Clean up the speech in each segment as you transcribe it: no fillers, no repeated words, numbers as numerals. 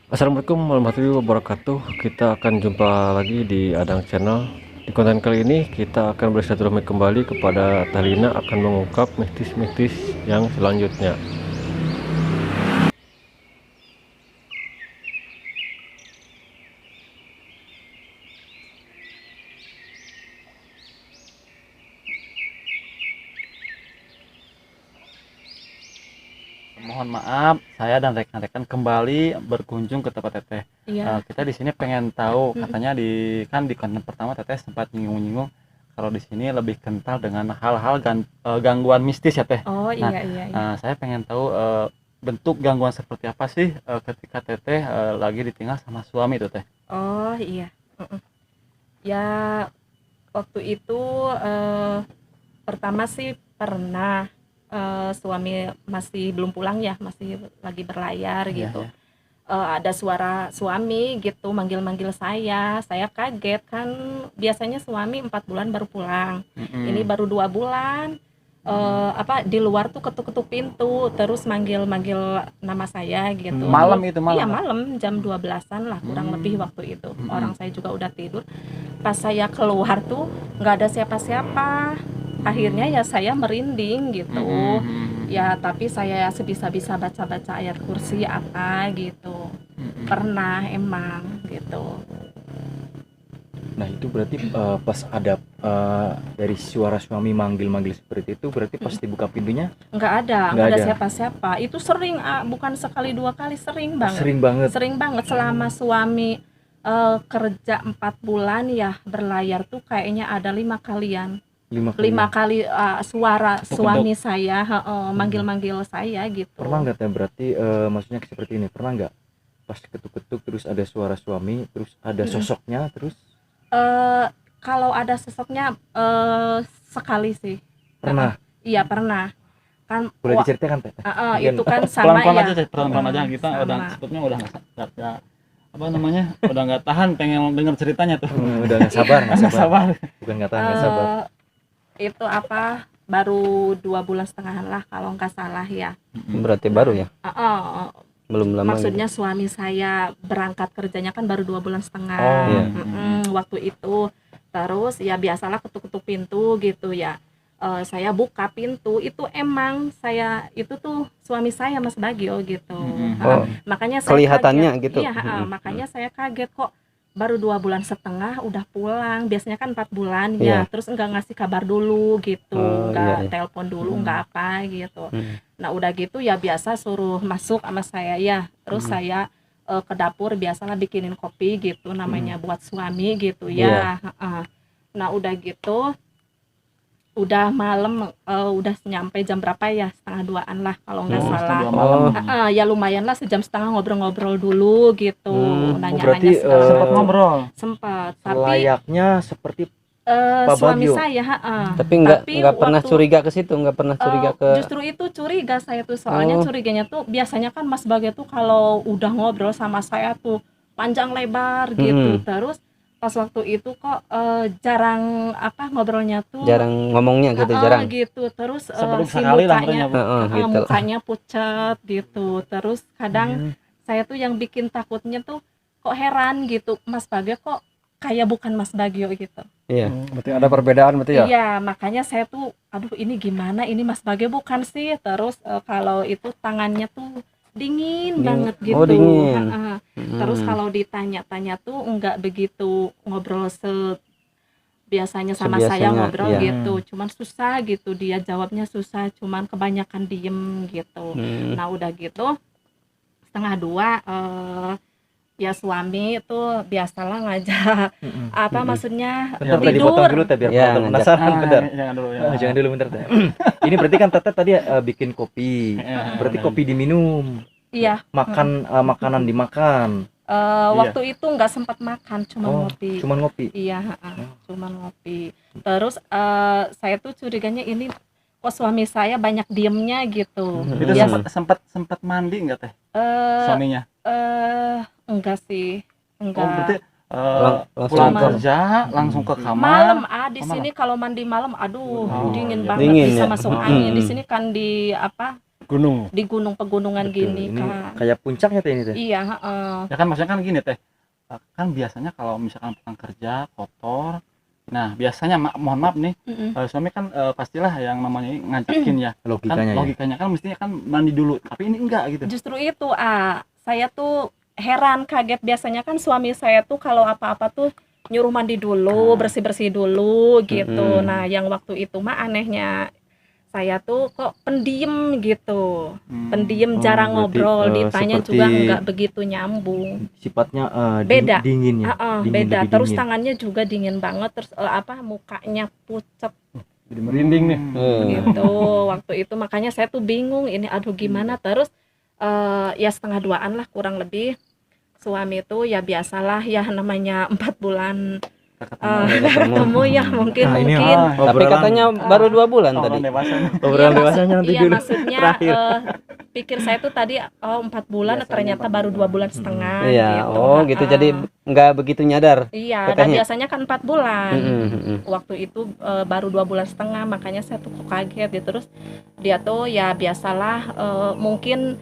Assalamualaikum warahmatullahi wabarakatuh. Kita akan jumpa lagi di Adang Channel. Di konten kali ini kita akan bersilaturahmi kembali kepada Talina akan mengungkap mistis-mistis yang selanjutnya. Mohon maaf, saya dan rekan-rekan kembali berkunjung ke tempat Teteh. Iya. Kita di sini pengen tahu, katanya di konten pertama Teteh sempat nyinggung-nyinggung kalau di sini lebih kental dengan hal-hal gangguan mistis ya Teh. Oh Nah, iya iya. saya pengen tahu bentuk gangguan seperti apa sih ketika Teteh lagi ditinggal sama suami tuh Teh. Oh iya. Mm-mm. Ya waktu itu pertama sih pernah suami masih belum pulang ya, masih lagi berlayar Iya, gitu. iya. Ada suara suami gitu manggil-manggil saya kaget kan, biasanya suami 4 bulan baru pulang. Ini baru 2 bulan. Di luar tuh ketuk-ketuk pintu terus manggil-manggil nama saya gitu. Malam itu Iya malam. malam jam 12-an lah kurang lebih waktu itu. Orang saya juga udah tidur. Pas saya keluar tuh nggak ada siapa-siapa. Akhirnya ya saya merinding gitu. Ya tapi saya sebisa-bisa baca-baca ayat kursi apa gitu. Pernah emang gitu. Nah itu berarti pas ada dari suara suami manggil-manggil seperti itu berarti pas dibuka pintunya Nggak Nggak ada ada. siapa-siapa. Itu sering, bukan sekali 2 kali, sering banget. sering banget. Selama suami kerja 4 bulan ya berlayar tuh kayaknya ada 5 kalian. 5 kali suara Ketuk-ketuk. suami saya manggil-manggil saya gitu. Pernah nggak Teh berarti maksudnya seperti ini, pernah nggak pas ketuk-ketuk terus ada suara suami terus ada sosoknya terus Kalau ada sosoknya sekali sih. pernah? Iya pernah. Kan Boleh diceritakan Teh? itu kan sama Pelan-pelan ya. aja Teh, pelan-pelan aja kita Sama. udah sebetulnya udah nggak apa namanya udah nggak tahan pengen denger ceritanya tuh. Udah nggak sabar, Nggak sabar. bukan nggak tahan, nggak sabar. Itu baru 2 bulan setengahan lah kalau nggak salah ya. Berarti baru ya? Belum Belum lama maksudnya suami saya berangkat kerjanya kan baru 2 bulan setengah. Oh, iya. Waktu itu terus ya biasalah ketuk-ketuk pintu gitu ya. Saya buka pintu itu emang saya itu tuh suami saya Mas Bagio gitu. Oh, Makanya saya kelihatannya kaget. gitu. Iya, makanya saya kaget kok baru 2 bulan setengah udah pulang. Biasanya kan 4 bulan ya, Iya. terus enggak ngasih kabar dulu gitu, Oh, enggak iya, iya. telepon dulu, enggak apa gitu. Hmm. Nah udah gitu ya biasa suruh masuk sama saya ya, terus saya ke dapur biasalah bikinin kopi gitu namanya buat suami gitu ya. Nah udah gitu udah malam, udah nyampe jam berapa ya, 1:30-an lah kalau nggak salah. Setengah dua malam. Ya lumayan lah sejam setengah ngobrol-ngobrol dulu gitu, nanya-nanya berarti, segala. Sempat ngobrol. Sempet, tapi Layaknya seperti Pak suami Bagio. saya Tapi nggak pernah waktu- curiga ke situ, nggak pernah curiga ke. justru itu curiga saya tuh, soalnya Oh. curiganya tuh biasanya kan Mas Bagio tuh kalau udah ngobrol sama saya tuh panjang lebar gitu. Terus pas waktu itu kok jarang ngobrolnya tuh Jarang ngomongnya gitu, jarang. gitu. Terus Sebelum si sekali lah mukanya gitu. mukanya pucat gitu. Terus kadang saya tuh yang bikin takutnya tuh kok heran gitu, Mas Bagio kok kayak bukan Mas Bagio gitu. Iya. Berarti ada perbedaan berarti ya? Iya, makanya saya tuh aduh ini gimana, ini Mas Bagio bukan sih. Terus kalau itu tangannya tuh dingin banget gitu. Oh, dingin. Terus kalau ditanya-tanya tuh enggak begitu ngobrol biasanya sama saya Sebiasanya, ngobrol iya. gitu. Cuman susah gitu, dia jawabnya susah, cuman kebanyakan diem gitu. Nah udah gitu 1:30 ya suami itu biasalah ngajak maksudnya Bentar, tadi potong dulu Teh biar Ya, penonton ngajak. penasaran bentar. Jangan dulu ya. Jangan dulu bentar Teh. Ini berarti kan Teteh tadi bikin kopi. Berarti kopi diminum, iya. makan makanan dimakan. Waktu itu nggak sempat makan, cuma ngopi. Cuman ngopi. Iya, cuma ngopi. Terus saya tuh curiganya ini kok suami saya banyak diemnya gitu. Itu Dia sempat mandi nggak Teh suaminya? enggak sih, enggak. Oh, berarti Langsung pulang malam. kerja langsung ke kamar. Malam di Oh, sini kalau mandi malam aduh Oh, dingin iya. banget, Dingin bisa ya? masuk Oh, angin. Di sini kan di gunung. di gunung pegunungan Betul, gini ini Kak. kayak puncaknya teh ini teh. Iya, Ya kan maksudnya kan gini teh, kan biasanya kalau misalkan pulang kerja kotor, nah biasanya mohon maaf nih, suami kan pastilah yang namanya ngajakin ya, kan Logikanya ya. logikanya kan mestinya kan mandi dulu, tapi ini enggak gitu. Justru itu saya tuh heran kaget, biasanya kan suami saya tuh kalau apa-apa tuh nyuruh mandi dulu, bersih-bersih dulu gitu. Nah, yang waktu itu mah anehnya saya tuh kok pendiam gitu. Pendiam, Oh, jarang berarti, ngobrol, ditanya seperti juga nggak begitu nyambung. Sifatnya Beda. dingin ya. Dingin, Beda. lebih Terus dingin. tangannya juga dingin banget, terus mukanya pucet Jadi merinding nih. gitu. Waktu itu makanya saya tuh bingung ini aduh gimana. Terus ya 1,5 bulan lah kurang lebih. Suami itu ya biasalah ya namanya 4 bulan ketemu ya mungkin Nah, ini, mungkin Tapi obrolan- katanya baru 2 bulan Orang tadi. dewasa nih. obrolan dewasanya nanti iya dulu. maksudnya Terakhir. pikir saya tuh tadi 4 bulan ternyata baru 2,5 bulan Iya, gitu. oh gitu. Jadi nggak begitu nyadar. Iya, dan katanya. biasanya kan 4 bulan. Mm-mm. Waktu itu baru 2,5 bulan, makanya saya tuh kok kaget gitu. Terus dia tuh ya biasalah mungkin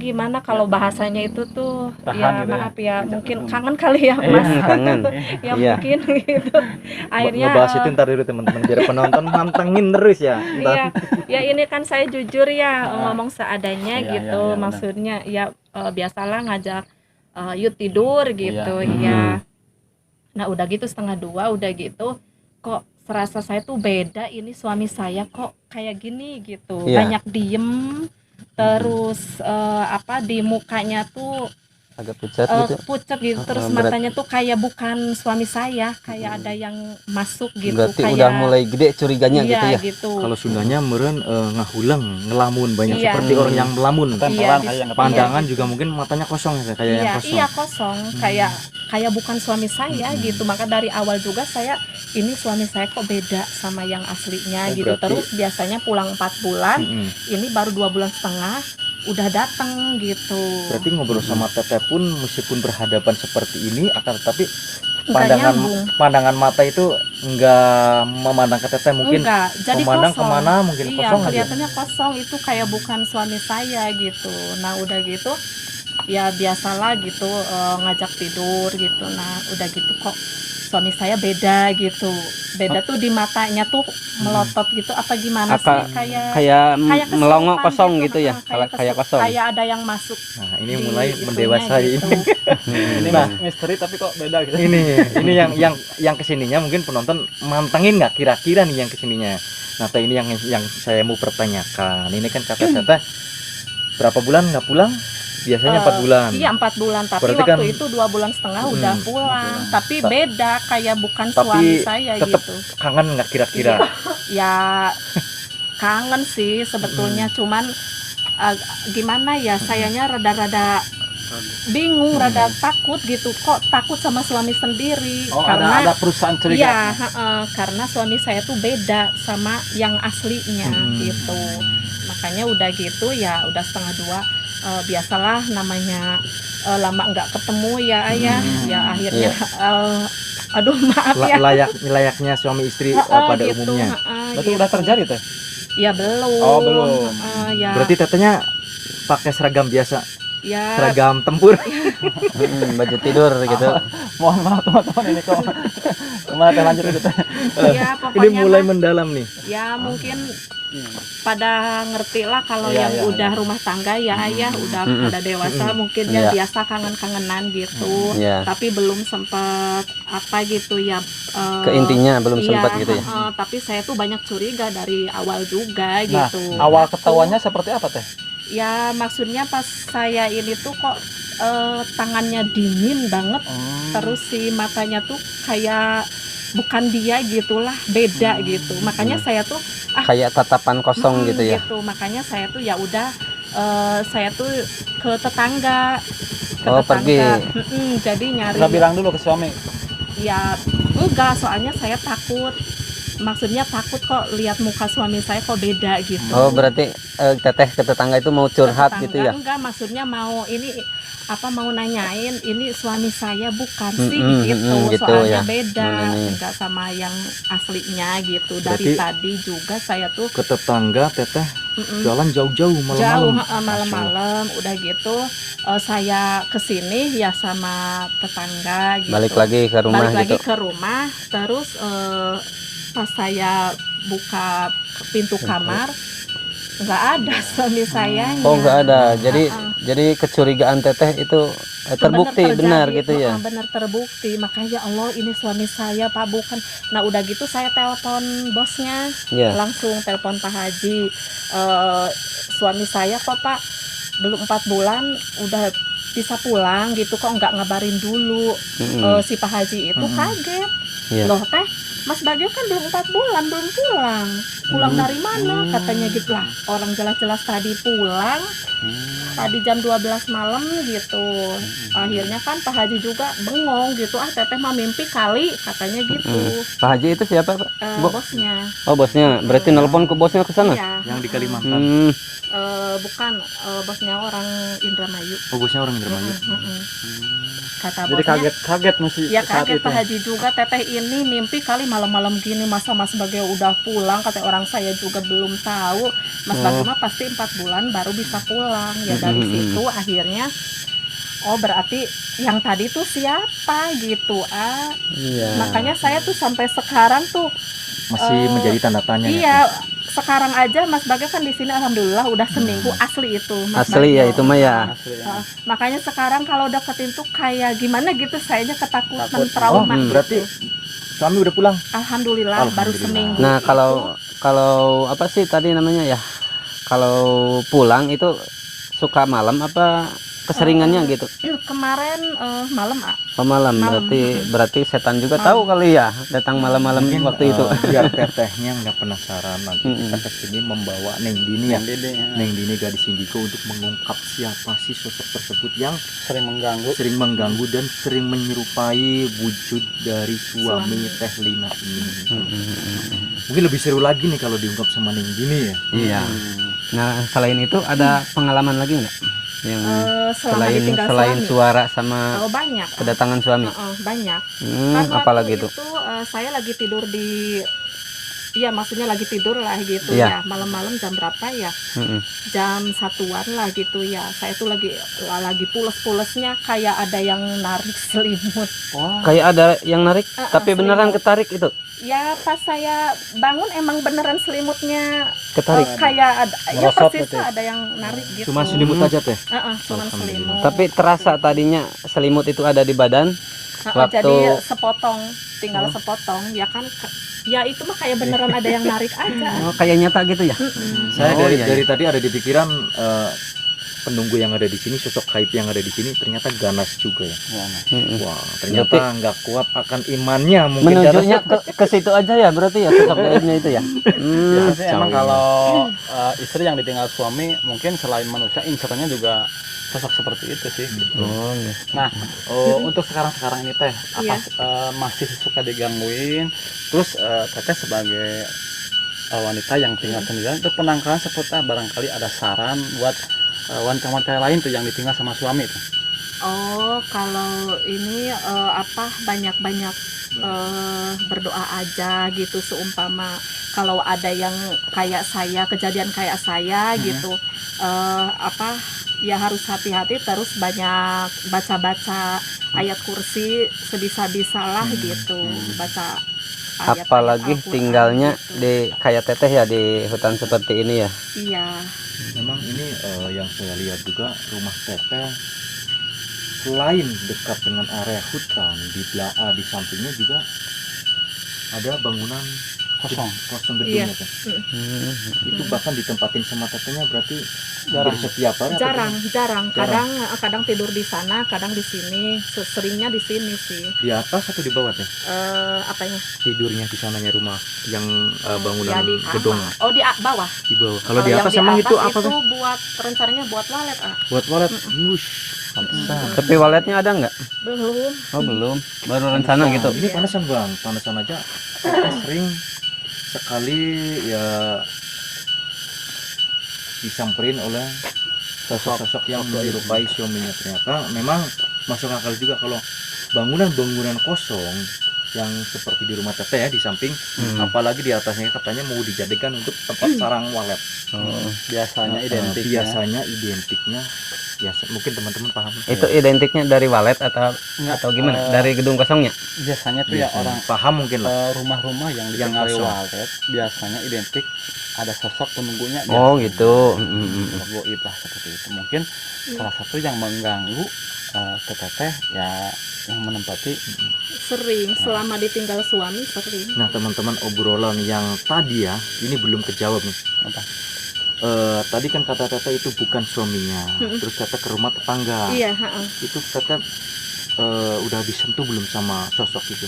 gimana kalau bahasanya itu tuh Tahan ya gitu ya. maaf ya mungkin kangen kali ya Mas. Kangen. Ya Iya. mungkin gitu. Akhirnya Ngebahas itu ntar dulu teman-teman biar penonton mantengin terus ya. Ntar. iya, ya ini kan saya jujur ya ngomong seadanya Iya, gitu. iya, benar. Maksudnya ya biasalah ngajak yuk tidur gitu Iya. ya. Nah udah gitu 1,5 2 udah gitu kok serasa saya tuh beda, ini suami saya kok kayak gini gitu. Iya. Banyak diem, terus di mukanya tuh Agak pucat gitu. pucet gitu, terus berat. matanya tuh kayak bukan suami saya, kayak ada yang masuk gitu. Berarti kayak udah mulai gede curiganya iya, gitu ya. gitu. Kalau Sundanya meren ngahulang, ngelamun banyak Iya. seperti orang yang melamun. Tempelan Iya, kayak yang Pandangan juga mungkin matanya kosong ya, kayak yang Iya, kosong. iya kosong, kayak bukan suami saya gitu. Maka dari awal juga saya ini suami saya kok beda sama yang aslinya Oh, gitu. berarti- Terus biasanya pulang 4 bulan, Mm-mm. ini baru 2,5 bulan udah datang gitu. Berarti ngobrol sama Teteh pun meskipun berhadapan seperti ini akan tetapi Nggak nyambung. pandangan mata itu enggak memandang ke Teteh, mungkin Enggak, jadi memandang kosong. kemana mungkin Iya, kosong aja. kelihatannya kosong, itu kayak bukan suami saya gitu. Nah udah gitu ya biasalah gitu ngajak tidur gitu. Nah udah gitu kok suami saya beda gitu, beda tuh di matanya tuh melotot gitu apa gimana Apa- sih kayak Kayak kayak melongo kesurupan kosong gitu ya. Kayak kosong. kayak ada yang masuk Nah, ini di mulai itunya mendewasai. gitu. ini Nah. misteri tapi kok beda gitu. ini yang kesininya mungkin penonton mantengin nggak kira-kira nih yang kesininya. Nah, Teh, ini yang saya mau pertanyakan. Ini kan kata Teteh berapa bulan nggak pulang? Biasanya 4 bulan. Iya 4 bulan, tapi Berarti waktu kan- itu 2,5 bulan udah pulang, tapi Ta- beda kayak bukan tapi suami saya tetep gitu. Kangen nggak kira-kira? Ya kangen sih sebetulnya, cuman gimana ya, sayanya rada-rada bingung, rada takut gitu, kok takut sama suami sendiri Oh, karena ada perusahaan curiga. iya karena suami saya tuh beda sama yang aslinya gitu. Makanya udah gitu ya udah 1,5 2 biasalah namanya lama nggak ketemu ya ayah ya akhirnya aduh maaf ya Layaknya suami istri pada gitu, umumnya. Berarti gitu. udah terjadi teh. Ya belum. Oh, belum. Ya, Berarti Tetehnya pakai seragam biasa, ya seragam tempur. Baju tidur gitu. Mohon maaf teman-teman ini kok. Kemana teh lanjut itu teh? ya Ini pokoknya mulai mah, mendalam nih. ya mungkin pada ngerti lah kalau Iya, yang iya, udah rumah tangga ya ayah udah pada dewasa mungkin Iya. ya biasa kangen-kangenan gitu. Iya. Tapi belum sempat gitu ya Ke intinya belum iya, sempat gitu ya. tapi saya tuh banyak curiga dari awal juga Nah, gitu. awal ketahuannya seperti apa teh? Ya maksudnya pas saya ini tuh kok tangannya dingin banget, terus si matanya tuh kayak bukan dia gitulah, beda gitu. Makanya saya tuh Kayak tatapan kosong gitu ya. gitu. Makanya saya tuh ya udah saya tuh ke tetangga. Oh, pergi. Jadi nyari. Nggak bilang dulu ke suami. Ya enggak, soalnya saya takut maksudnya takut kok lihat muka suami saya kok beda gitu. Oh, berarti teteh ke tetangga itu mau curhat Tetangga, gitu ya? enggak, maksudnya mau ini mau nanyain ini suami saya bukan sih gitu, gitu soalnya ya. beda, Mau nanyain. enggak sama yang aslinya gitu. Dari Berarti tadi juga saya tuh Ke tetangga teteh mm-mm, jalan jauh-jauh jauh malam-malam. malam-malam udah gitu saya kesini ya sama tetangga gitu. Balik lagi ke rumah Balik lagi gitu. ke rumah, terus pas saya buka pintu kamar nggak ada suami sayanya. Oh, nggak ada. Jadi Heeh. jadi kecurigaan teteh itu terbukti terjadi, benar gitu ya. benar terbukti, makanya ya Allah ini suami saya Pak bukan. Nah udah gitu saya telepon bosnya, Iya. langsung telepon Pak Haji, suami saya kok Pak belum 4 bulan udah bisa pulang gitu, kok nggak ngabarin dulu. Mm-mm. Si Pak Haji itu kaget, Iya. loh teh Mas Bagio kan belum 4 bulan belum pulang dari mana katanya gitu lah, orang jelas-jelas tadi pulang tadi jam 12 malam gitu. Akhirnya kan Pak Haji juga bengong gitu, teteh mah mimpi kali katanya gitu. Pak Haji itu siapa, Pak? Bosnya Oh, bosnya. Berarti nelpon ke bosnya ke sana? iya, Yang di Kalimantan. Hmm. bukan bosnya orang Indramayu. Bagusnya orang Indramayu. Kata Jadi bosnya kaget masih ya saat kaget itu. Pak Haji juga, teteh ini mimpi kali malam-malam gini, masa Mas Bagio udah pulang, kata orang saya juga belum tahu. Mas Bagio mah pasti 4 bulan baru bisa pulang. Ya dari situ akhirnya oh berarti yang tadi tuh siapa gitu Iya. makanya saya tuh sampai sekarang tuh Masih menjadi tanda tanya. iya, sekarang aja Mas Bagio kan di sini alhamdulillah udah seminggu asli itu Mas Asli ya Bagio. itu mah ya. Asli, ya. Makanya sekarang kalau deketin tuh kayak gimana gitu, sayanya ketakutan, Takut. trauma. Berarti suami udah pulang. Alhamdulillah, baru Alhamdulillah. seminggu. Nah, kalau apa sih tadi namanya ya? Kalau pulang itu suka malam apa keseringannya gitu? Kemarin malam Oh, malam. Malam. Berarti setan juga tahu kali ya datang malam-malam Mungkin waktu itu. biar tetehnya nggak penasaran, nanti kita kesini membawa Neng Dini ya. Yang Dede, ya. Neng Dini gadis indigo untuk mengungkap siapa sih sosok tersebut yang sering mengganggu. dan sering menyerupai wujud dari suami Teh Lina ini. Mungkin lebih seru lagi nih kalau diungkap sama Neng Dini ya. Iya. Nah, selain itu ada pengalaman lagi nggak? Yang selama ditinggal selain suami. suara sama Oh, banyak. kedatangan suami. Banyak. Apalagi waktu itu? Saya lagi tidur di iya maksudnya lagi tidur lah gitu Iya. ya, malam-malam jam berapa ya, Mm-mm. jam 1-an lah gitu ya, saya tuh lagi pules-pulesnya kayak ada yang narik selimut. Wah, Kayak ada yang narik, tapi beneran selimut. ketarik itu. Ya pas saya bangun emang beneran selimutnya Ketarik. kayak ada ya Merosot persis gitu tuh ya? ada yang narik gitu. Cuma selimut aja Teh. Cuman selimut. Tapi terasa tadinya selimut itu ada di badan. waktu- Jadi sepotong, tinggal sepotong ya kan, ya itu mah kayak beneran ada yang narik aja. Oh, kayak nyata gitu ya. Saya Oh, dari, iya, dari tadi ada di pikiran penunggu yang ada di sini, sosok gaib yang ada di sini ternyata ganas juga ya. Mm-mm. Wah, ternyata nggak kuat akan imannya mungkin. Menunjuknya ke situ aja ya berarti ya sosok gaibnya itu ya. biasanya emang jauh. kalau istri yang ditinggal suami mungkin selain manusia incernya juga sosok seperti itu sih gitu. Oh, iya. Nah, untuk sekarang ini teh apa Iya. masih suka digangguin? Terus teteh sebagai wanita yang tinggal sendirian itu penangkalan seputar barangkali ada saran buat wanita-wanita lain tuh yang ditinggal sama suami tuh. Oh, kalau ini banyak-banyak berdoa aja gitu, seumpama kalau ada yang kayak saya, kejadian kayak saya gitu, ya harus hati-hati, terus banyak baca-baca ayat kursi sebisa-bisalah gitu, baca ayat-ayat Apalagi Al-Quran tinggalnya gitu. di kayak teteh ya di hutan seperti ini ya. Iya. Memang ini yang saya lihat juga rumah teteh selain dekat dengan area hutan, di sampingnya juga ada bangunan kosong gedungnya Iya. Teh. Itu bahkan ditempatin sama tetehnya berarti Jarang. dari setiap hari atau Jarang. Kadang tidur di sana, kadang di sini. Seringnya di sini sih. di atas atau di bawah Teh? Apanya? Tidurnya di sananya rumah yang bangunan Ya, di kamar. gedung Oh, di bawah. di bawah. Kalau di yang atas emang itu apa itu Teh? buat rencananya buat walet Buat walet. Wush, pantesan. Tapi waletnya ada nggak? belum. Oh, belum. Baru rencana gitu. Ini panasan Bang, panasan aja teteh sering sekali ya disamperin oleh sosok-sosok yang menyerupai suaminya. Ternyata memang masuk akal juga kalau bangunan-bangunan kosong yang seperti di rumah Teteh ya di samping, apalagi di atasnya katanya mau dijadikan untuk tempat sarang walet. Biasanya identik. Biasanya identiknya mungkin teman-teman paham. Itu identiknya dari walet atau gimana? Dari gedung kosongnya? Biasanya tuh ya orang paham mungkin lah. rumah-rumah yang Yang ditinggali kosong. walet biasanya identik ada sosok penunggunya. Oh gitu. Goib lah seperti itu. Mungkin salah satu yang mengganggu teteh ya yang menempati. Sering selama ditinggal suami sering. Nah teman-teman, obrolan yang tadi ya ini belum kejawab nih. Apa? Tadi kan kata Teteh itu bukan suaminya, terus Teteh ke rumah tetangga. Iya, Itu Teteh udah disentuh belum sama sosok itu?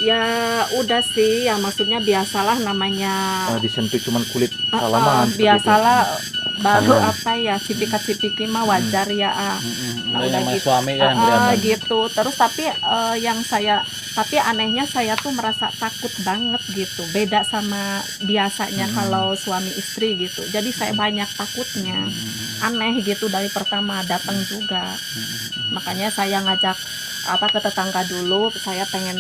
ya udah sih, ya maksudnya biasalah namanya. Disentuh cuman kulit salaman. seperti Biasalah baru Tangan. apa ya cipika-cipiki mah wajar ya. Nah, udah namanya gitu. suami ya yang berantem. Gitu. Terus tapi anehnya saya tuh merasa takut banget gitu. Beda sama biasanya kalau suami istri gitu. Jadi saya banyak takutnya. Aneh gitu dari pertama datang juga. Makanya saya ngajak ke tetangga dulu. Saya pengen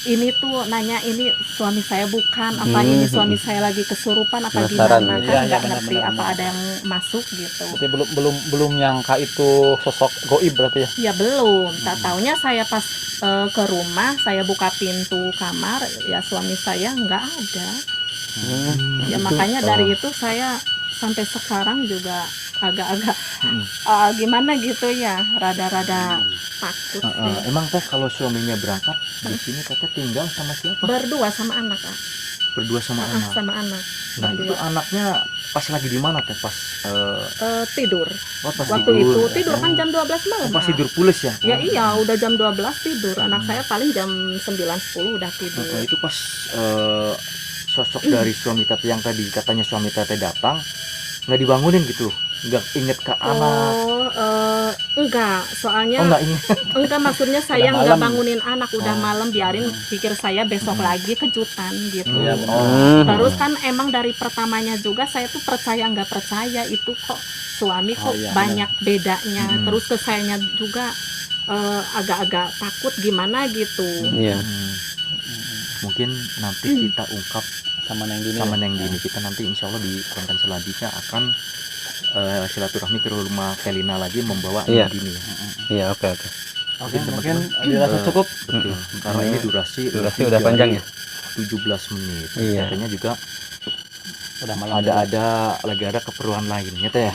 ini tuh nanya, ini suami saya bukan apa ini suami saya lagi kesurupan apa Penasaran. gimana, Iya, kan iya, nggak ngerti benar, apa benar. ada yang masuk gitu. Berarti belum nyangka itu sosok goib berarti ya. Ya belum, tak taunya saya pas ke rumah, saya buka pintu kamar, ya suami saya nggak ada. Ya makanya dari itu saya sampai sekarang juga agak-agak gimana gitu ya, rada-rada takut sih. Emang Teh kalau suaminya berangkat di sini Teteh tinggal sama siapa? Berdua sama anak, Kak. Berdua sama anak. Sama anak. Nah itu anaknya pas lagi di mana Teh? Pas Tidur. pas Waktu itu tidur kan jam 12 malam. pas Kak. tidur pules ya? Ya iya, udah jam 12 tidur. Anak saya paling jam 9-10 udah tidur. Itu pas sosok dari suami Teteh yang tadi katanya suami Teteh datang, nggak dibangunin gitu, nggak inget ke anak. Enggak, soalnya Nggak inget. enggak, maksudnya saya Udah enggak malam. bangunin anak, udah malam, biarin pikir saya besok lagi kejutan gitu. Iya, Terus kan emang dari pertamanya juga saya tuh percaya nggak percaya itu kok suami kok iya, banyak bedanya. Terus ke sayanya juga agak-agak takut gimana gitu. Iya. Mungkin nanti kita ungkap sama Neng Dini. sama Neng Dini. Kita nanti insya Allah di konten selanjutnya akan silaturahmi ke rumah Kelina lagi membawa Iya. Neng Dini. Iya, oke. Oke, mungkin dirasa cukup. Betul. Karena ini durasi Udah panjang ya. 17 menit. Iya. Katanya juga Udah malam. lagi ada keperluan lainnya Teh ya.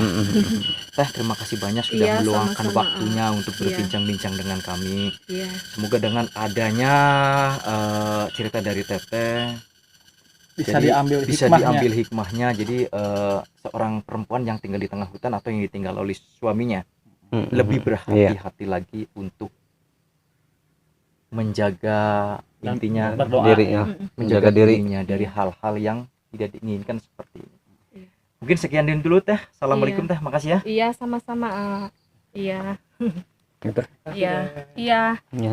Teh terima kasih banyak sudah Iya, meluangkan sama-sama. waktunya untuk Iya. berbincang-bincang dengan kami. Iya. Semoga dengan adanya cerita dari Teteh Bisa jadi diambil bisa hikmahnya. diambil hikmahnya. Jadi seorang perempuan yang tinggal di tengah hutan atau yang ditinggal oleh suaminya lebih berhati-hati lagi untuk menjaga Dan intinya berdoa. Diri ya. menjaga Menjaga diri. dirinya dari hal-hal yang tidak diinginkan seperti ini. Iya. Mungkin sekian dulu Teh. Assalamualaikum Teh, makasih ya. Iya, sama-sama. Iya. Gitu. Iya. Iya. Ya.